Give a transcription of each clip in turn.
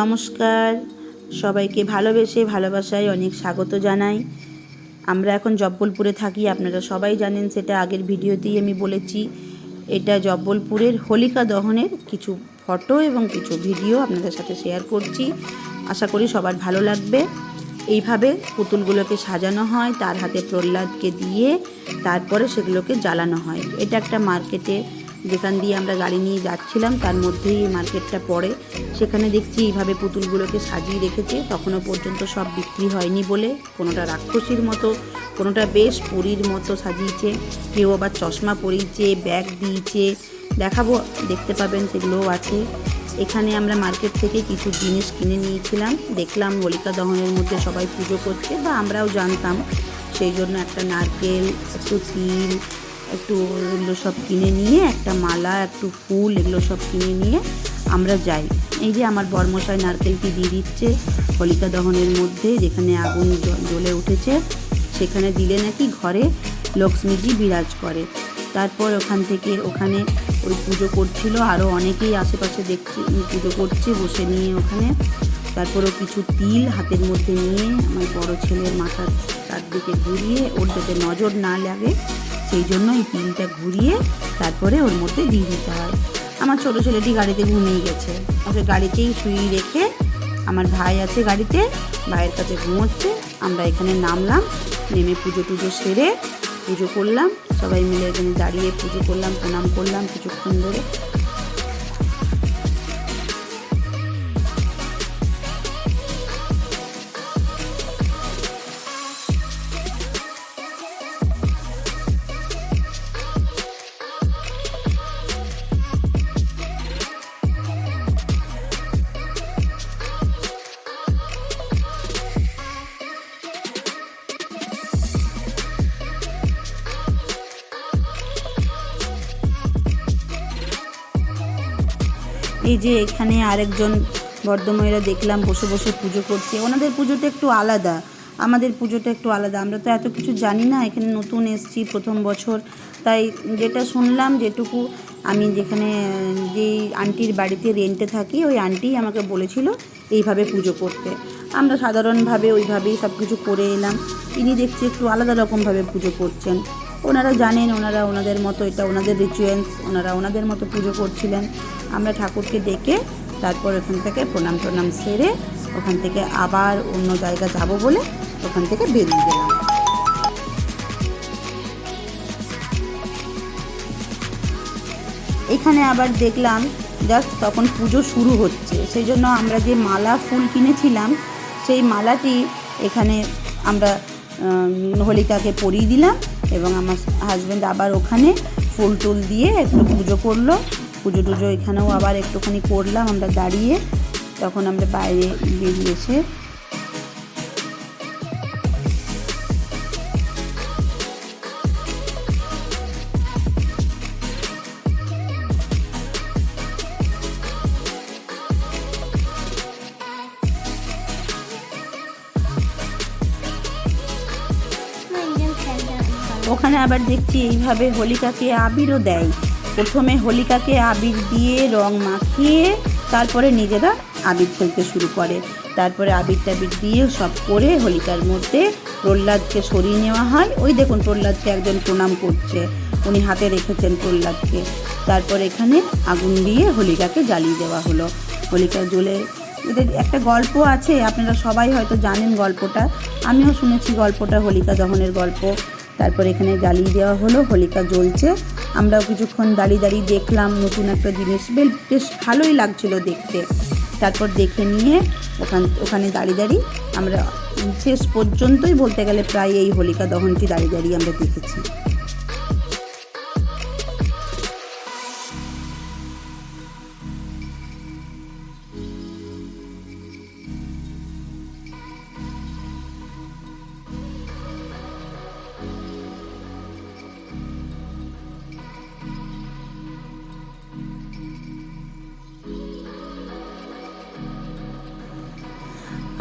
নমস্কার, সবাইকে ভালোবেসে ভালোবাসায় অনেক স্বাগত জানাই। আমরা এখন জব্বলপুরে থাকি, আপনারা সবাই জানেন, সেটা আগের ভিডিওতেই আমি বলেছি। এটা জব্বলপুরের হোলিকা দহনের কিছু ফটো এবং কিছু ভিডিও আপনাদের সাথে শেয়ার করছি। আশা করি সবার ভালো লাগবে। এইভাবে পুতুলগুলোকে সাজানো হয়, তার হাতে প্রহ্লাদকে দিয়ে তারপরে সেগুলোকে জ্বালানো হয়। এটা একটা মার্কেটে, যেখান দিয়ে আমরা গাড়ি নিয়ে যাচ্ছিলাম তার মধ্যেই এই মার্কেটটা পড়ে। সেখানে দেখছি এইভাবে পুতুলগুলোকে সাজিয়ে রেখেছে। তখনও পর্যন্ত সব বিক্রি হয়নি বলে কোনোটা রাক্ষসীর মতো, কোনোটা বেশ পরীর মতো সাজিয়েছে, কেউ আবার চশমা পরিয়েছে, ব্যাগ দিয়েছে, দেখাবো, দেখতে পাবেন, সেগুলোও আছে। এখানে আমরা মার্কেট থেকে কিছু জিনিস কিনে নিয়েছিলাম। দেখলাম হোলিকা দহনের মধ্যে সবাই পুজো করছে, বা আমরাও জানতাম, সেই জন্য একটা নারকেল, একটু তিল, একটু এগুলো সব কিনে নিয়ে, একটা মালা, একটু ফুল, এগুলো সব কিনে নিয়ে আমরা যাই। এই যে আমার বরমশাই নারকেলটি দিয়ে দিচ্ছে হোলিকা দহনের মধ্যে, যেখানে আগুন জ্বলে উঠেছে সেখানে দিলে নাকি ঘরে লক্ষ্মীজি বিরাজ করে। তারপর ওখানে ওই পুজো করছিল, আরও অনেকেই আশেপাশে দেখছি পুজো করছে বসে নিয়ে ওখানে। তারপরও কিছু তিল হাতের মধ্যে নিয়ে আমার বড় ছেলের মাথার তার দিকে ঘুরিয়ে, ওর যাতে নজর না লাগে সেই জন্য এই তিলটা ঘুরিয়ে তারপরে ওর মধ্যে দিয়ে দিতে হয়। আমার ছোটো ছেলেটি গাড়িতে ঘুমিয়ে গেছে, ওকে গাড়িতেই শুয়ে রেখে, আমার ভাই আছে গাড়িতে, ভাইয়ের কাছে ঘুমোচ্ছে। আমরা এখানে নামলাম, নেমে পুজো সেরে পুজো করলাম, সবাই মিলে এখানে দাঁড়িয়ে পুজো করলাম, প্রণাম করলাম কিছুক্ষণ ধরে। এই যে এখানে আরেকজন ভদ্রমহিলা দেখলাম বসে বসে পুজো করছে। ওনাদের পুজোটা একটু আলাদা, আমাদের পুজোটা একটু আলাদা। আমরা তো এত কিছু জানি না, এখানে নতুন এসেছি, প্রথম বছর। তাই যেটা শুনলাম, যেটুকু আমি যেখানে যেই আন্টির বাড়িতে রেন্টে থাকি, ওই আন্টি আমাকে বলেছিল এইভাবে পুজো করতে। আমরা সাধারণভাবে ওইভাবেই সব কিছু করে এলাম। ইনি দেখছি একটু আলাদা রকমভাবে পুজো করছেন। ওনারা জানেন, ওনারা ওনাদের মতো, এটা ওনাদের রিচুয়ালস, ওনারা ওনাদের মতো পুজো করছিলেন। আমরা ঠাকুরকে ডেকে তারপর ওখান থেকে প্রণাম সেরে ওখান থেকে আবার অন্য জায়গা যাব বলে ওখান থেকে বেরিয়ে গেলাম। এখানে আবার দেখলাম জাস্ট তখন পুজো শুরু হচ্ছে, সেই জন্য আমরা যে মালা ফুল কিনেছিলাম সেই মালাটি এখানে আমরা হোলিকাকে পরিয়ে দিলাম, এবং আমার হাজব্যান্ড আবার ওখানে ফুল টুল দিয়ে একটু পুজো করলো। পুজো টুজো এখানেও আবার একটুখানি করলাম আমরা দাঁড়িয়ে। তখন আমরা বাইরে বেরিয়ে এসে ওখানে আবার দেখছি এইভাবে হোলিকাকে আবিরও দেয়। প্রথমে হোলিকাকে আবির দিয়ে রং মাখিয়ে তারপরে নিজেরা আবির খেলতে শুরু করে। তারপরে আবির টাবির দিয়ে সব করে হোলিকার মধ্যে প্রহ্লাদকে সরিয়ে নেওয়া হয়। ওই দেখুন প্রহ্লাদকে একজন প্রণাম করছে, উনি হাতে রেখেছেন প্রহ্লাদকে। তারপর এখানে আগুন দিয়ে হোলিকাকে জ্বালিয়ে দেওয়া হলো। হোলিকা জ্বলে, এদের একটা গল্প আছে, আপনারা সবাই হয়তো জানেন গল্পটা, আমিও শুনেছি গল্পটা, হোলিকা দহনের গল্প। তারপর এখানে জ্বালিয়ে দেওয়া হলো, হোলিকা জ্বলছে। আমরাও কিছুক্ষণ দাঁড়িয়ে দেখলাম, নতুন একটা জিনিস, বেশ ভালোই লাগছিল দেখতে। তারপর দেখে নিয়ে ওখানে দাঁড়িয়ে আমরা শেষ পর্যন্তই বলতে গেলে প্রায় এই হোলিকা দহনটি দাঁড়িয়ে আমরা দেখেছি।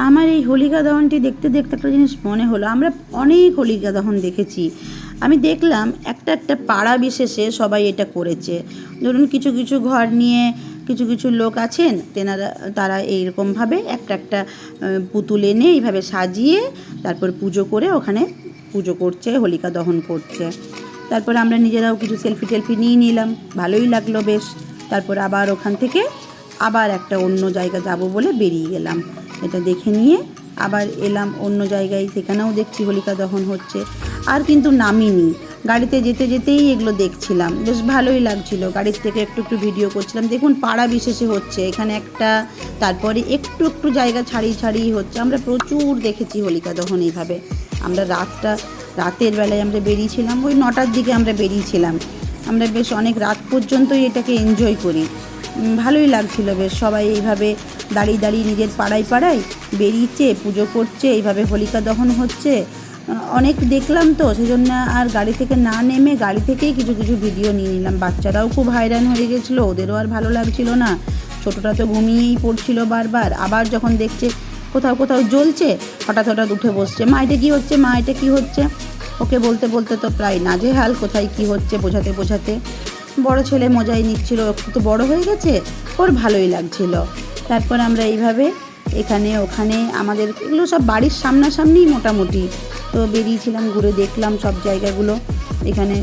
আমার এই হোলিকা দহনটি দেখতে একটা জিনিস মনে হলো, আমরা অনেক হোলিকা দহন দেখেছি। আমি দেখলাম একটা পাড়া বিশেষে সবাই এটা করেছে। ধরুন কিছু ঘর নিয়ে কিছু কিছু লোক আছেন তারা এইরকমভাবে একটা একটা পুতুল এনে এইভাবে সাজিয়ে তারপর পুজো করে ওখানে পুজো করছে, হোলিকা দহন করছে। তারপর আমরা নিজেরাও কিছু সেলফি টেলফি নিয়ে নিলাম, ভালোই লাগলো বেশ। তারপর আবার ওখান থেকে আবার একটা অন্য জায়গা যাব বলে বেরিয়ে গেলাম। এটা দেখে নিয়ে আবার এলাম অন্য জায়গায়, সেখানেও দেখছি হোলিকা দহন হচ্ছে। আর কিন্তু নামিনি, গাড়িতে যেতে যেতেই এগুলো দেখছিলাম, বেশ ভালোই লাগছিল। গাড়ির থেকে একটু একটু ভিডিও করছিলাম। দেখুন পাড়া বিশেষে হচ্ছে, এখানে একটা, তারপরে একটু একটু জায়গা ছাড়িয়ে ছাড়িয়ে হচ্ছে। আমরা প্রচুর দেখেছি হোলিকা দহন এইভাবে। আমরা রাতের বেলায় আমরা বেরিয়েছিলাম, ওই 9টার দিকে আমরা বেরিয়েছিলাম। আমরা বেশ অনেক রাত পর্যন্তই এটাকে এনজয় করি, ভালোই লাগছিল বেশ। সবাই এইভাবে দাঁড়িয়ে দাঁড়িয়ে নিজের পাড়ায় পাড়ায় বেরিয়েছে, পুজো করছে, এইভাবে হোলিকা দহন হচ্ছে। অনেক দেখলাম তো, সেই জন্য আর গাড়ি থেকে না নেমে গাড়ি থেকেই কিছু কিছু ভিডিও নিয়ে নিলাম। বাচ্চারাও খুব হায়রান হয়ে গেছিলো, ওদেরও আর ভালো লাগছিল না। ছোটোটা তো ঘুমিয়েই পড়ছিল বারবার। আবার যখন দেখছে কোথাও কোথাও জ্বলছে, হঠাৎ হঠাৎ উঠে বসছে, মা এটা কী হচ্ছে, মা এটা কী হচ্ছে। ওকে বলতে বলতে তো প্রায় নাজেহাল, কোথায় কী হচ্ছে বোঝাতে বোঝাতে। বড় ছেলে মজাই নিচ্ছিল, একটু তো বড় হয়ে গেছে, ওর ভালোই লাগছিল। তারপর আমরা এইভাবে এখানে ওখানে, আমাদের এগুলো সব বাড়ির সামনাসামনিই মোটামুটি, তো বেরিয়েছিলাম, ঘুরে দেখলাম সব জায়গাগুলো। এখানে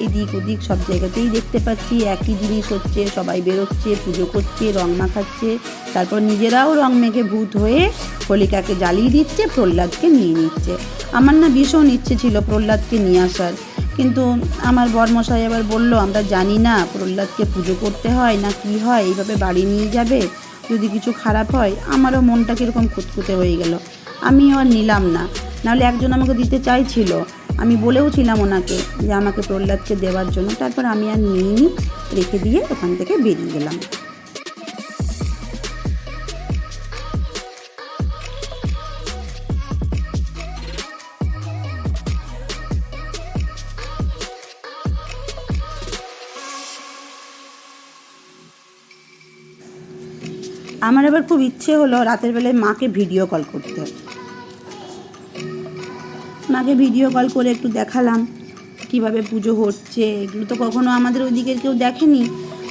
এদিক ওদিক সব জায়গাতেই দেখতে পাচ্ছি একই জিনিস হচ্ছে, সবাই বেরোচ্ছে, পুজো করছে, রং মাখাচ্ছে, তারপর নিজেরাও রং মেখে ভূত হয়ে হোলিকাকে জ্বালিয়ে দিচ্ছে, প্রহ্লাদকে নিয়ে নিচ্ছে। আমার না ভীষণ ইচ্ছে ছিল প্রহ্লাদকে নিয়ে আসার, কিন্তু আমার বরমশাই আবার বলল, আমরা জানি না প্রহ্লাদকে পুজো করতে হয় না কি হয়, এইভাবে বাড়ি নিয়ে যাবে, যদি কিছু খারাপ হয়। আমারও মনটা কীরকম খুঁতখুঁতে হয়ে গেল, আমিও আর নিলাম না। নাহলে একজন আমাকে দিতে চাইছিল, আমি বলেও ছিলাম ওনাকে যে আমাকে প্রহ্লাদকে দেওয়ার জন্য। তারপর আমি আর নিইনি, রেখে দিয়ে ওখান থেকে বেরিয়ে গেলাম। আমার আবার খুব ইচ্ছে হলো রাতের বেলায় মাকে ভিডিও কল করতে। মাকে ভিডিও কল করে একটু দেখালাম কিভাবে পুজো হচ্ছে। এগুলো তো কখনো আমাদের ওইদিকের কেউ দেখেনি,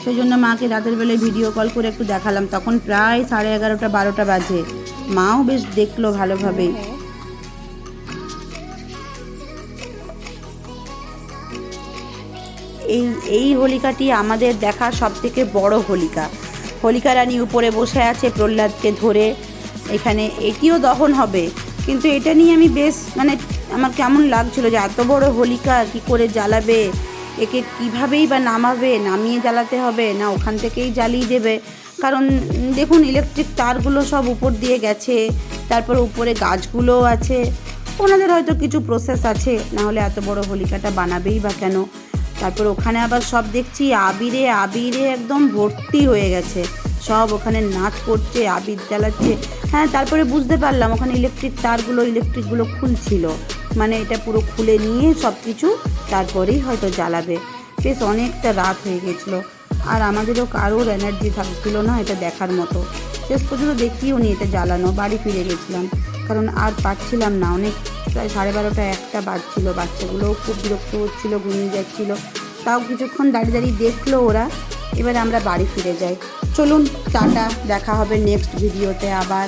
সেই জন্য মাকে রাতের বেলায় ভিডিও কল করে একটু দেখালাম। তখন প্রায় 11:30 12টা বাজে। মাও বেশ দেখলো ভালোভাবেই। এই হোলিকাটি আমাদের দেখা সবথেকে বড় হোলিকা। হোলিকা রানী উপরে বসে আছে প্রহ্লাদকে ধরে, এখানে এটিও দহন হবে। কিন্তু এটা নিয়ে আমি বেশ আমার কেমন লাগছিল যে এত বড় হোলিকা কি করে জ্বালাবে, একে কীভাবেই বা নামিয়ে জ্বালাতে হবে না ওখান থেকেই জ্বালিয়ে দেবে। কারণ দেখুন ইলেকট্রিক তারগুলো সব উপর দিয়ে গেছে, তারপর উপরে গাছগুলোও আছে, ওনাদের হয়তো কিছু প্রসেস আছে, না হলে এত বড় হোলিকাটা বানাবেই বা কেন। তারপর ওখানে আবার সব দেখছি আবিরে একদম ভর্তি হয়ে গেছে, সব ওখানে নাচ করছে, আবির জ্বালাচ্ছে। হ্যাঁ, তারপরে বুঝতে পারলাম ওখানে ইলেকট্রিকগুলো খুলছিল, এটা পুরো খুলে নিয়ে সব কিছু তারপরেই হয়তো জ্বালাবে। বেশ অনেকটা রাত হয়ে গেছিলো, আর আমাদেরও কারোর এনার্জি থাকছিল না এটা দেখার মতো। শেষ পর্যন্ত দেখিও নি এটা জ্বালানো, বাড়ি ফিরে গেছিলাম, কারণ আর পারছিলাম না। অনেক প্রায় 12:30 1টা বাজছিল, বাচ্চাগুলোও খুব বিরক্ত হচ্ছিলো, ঘুমিয়ে যাচ্ছিলো। তাও কিছুক্ষণ দাঁড়িয়ে দাঁড়িয়ে দেখলো ওরা। এবার আমরা বাড়ি ফিরে যাই। চলুন টাটা, দেখা হবে নেক্সট ভিডিওতে আবার।